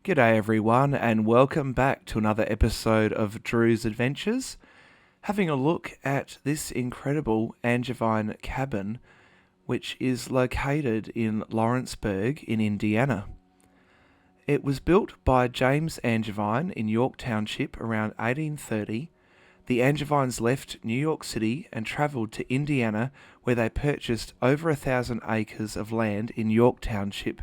G'day everyone, and welcome back to another episode of Drew's Adventures. Having a look at this incredible Angevine cabin, which is located in Lawrenceburg in Indiana. It was built by James Angevine in York Township around 1830. The Angevines left New York City and travelled to Indiana, where they purchased over 1,000 acres of land in York Township.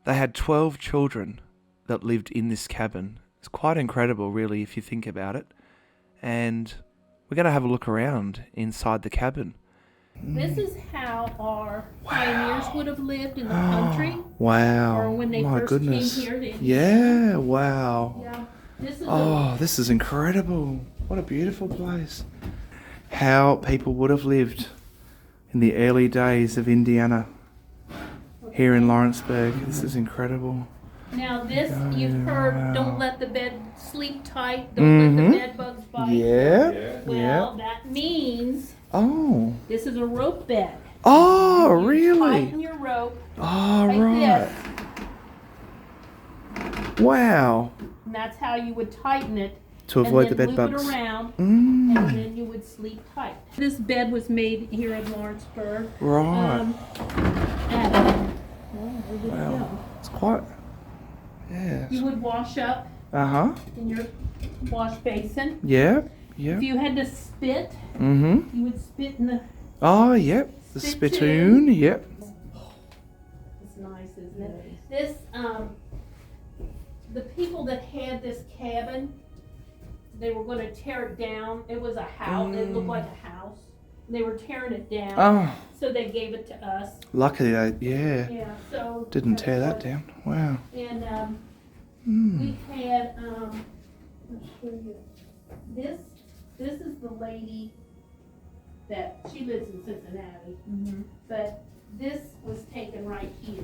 They had 12 children that lived in this cabin. It's quite incredible, really, if you think about it. And we're going to have a look around inside the cabin. This is how our pioneers would have lived in the country. Wow. Or when they first came here to Indiana. Yeah, wow. Yeah. This is incredible. What a beautiful place. How people would have lived in the early days of Indiana. Here in Lawrenceburg. This is incredible. Now this, you've heard, don't let the bed sleep tight, don't let the bed bugs bite. Yeah. Well, that means this is a rope bed. Oh, You really? tighten your rope Oh, like right. this, Wow. and that's how you would tighten it. To avoid the bed and then loop bugs. it around, and then you would sleep tight. This bed was made here in Lawrenceburg. Right. Where did it Wow. go? It's quite... Yeah. You would wash up Uh-huh. in your wash basin. Yeah. Yeah. If you had to spit, Mm-hmm. you would spit in the... Oh, yep. The spittoon. Yep. It's nice, isn't it? This, the people that had this cabin, they were going to tear it down. It was a house. It looked like a house. They were tearing it down. Oh, So they gave it to us. luckily they, Yeah, so... didn't tear that down. Wow. And we had, I'll show you. This is the lady that, she lives in Cincinnati. But this was taken right here.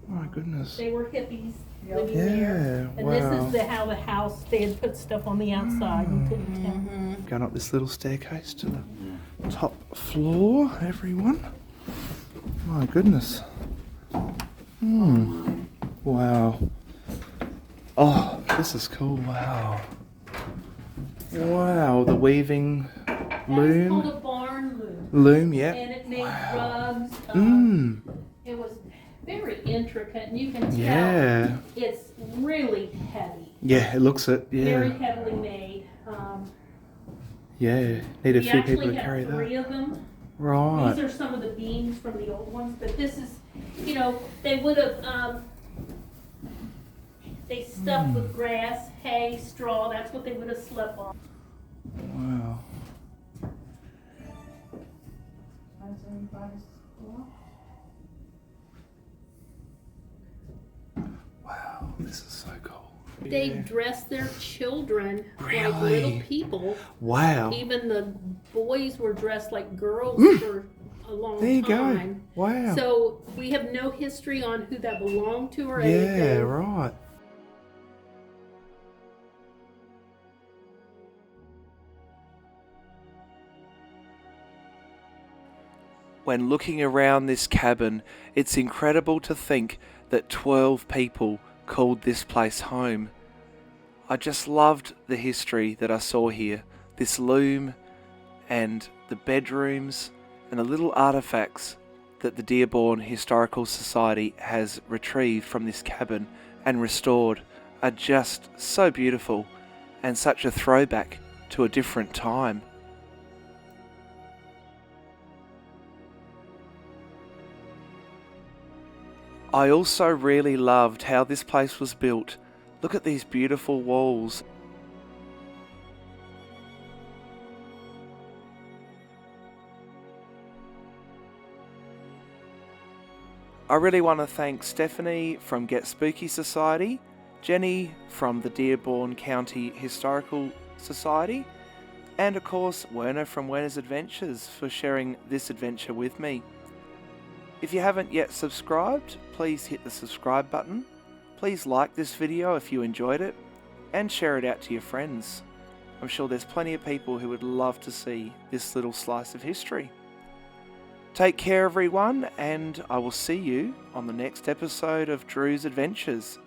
My goodness. They were hippies living Yeah, there. And wow. this is how the house, they had put stuff on the outside. You couldn't tell. Going up this little staircase to the top floor, everyone. My goodness. Wow. Oh, this is cool. Wow. Wow, the weaving That's loom. called a barn loom. Loom, yeah. And it made rugs. It was very intricate, and you can tell Yeah. it's really heavy. Yeah, it looks it. Very Yeah. heavily made. Yeah. Need a We few people actually to carry have 3 that. of them. Right. These are some of the beams from the old ones, but this is, you know, they would have, they stuffed with grass, hay, straw, that's what they would have slept on. Wow. Wow, this is so cool. They dressed their children like Really? little people. Wow. Even the boys were dressed like girls for a long There you time. go. Wow. So we have no history on who that belonged to or Yeah, anything. right. When looking around this cabin, it's incredible to think that 12 people called this place home. I just loved the history that I saw here. This loom and the bedrooms and the little artifacts that the Dearborn Historical Society has retrieved from this cabin and restored are just so beautiful and such a throwback to a different time. I also really loved how this place was built. Look at these beautiful walls. I really want to thank Stephanie from Get Spooky Society, Jenny from the Dearborn County Historical Society, and of course Werner from Werner's Adventures for sharing this adventure with me. If you haven't yet subscribed, please hit the subscribe button. Please like this video if you enjoyed it, and share it out to your friends. I'm sure there's plenty of people who would love to see this little slice of history. Take care, everyone, and I will see you on the next episode of Drew's Adventures.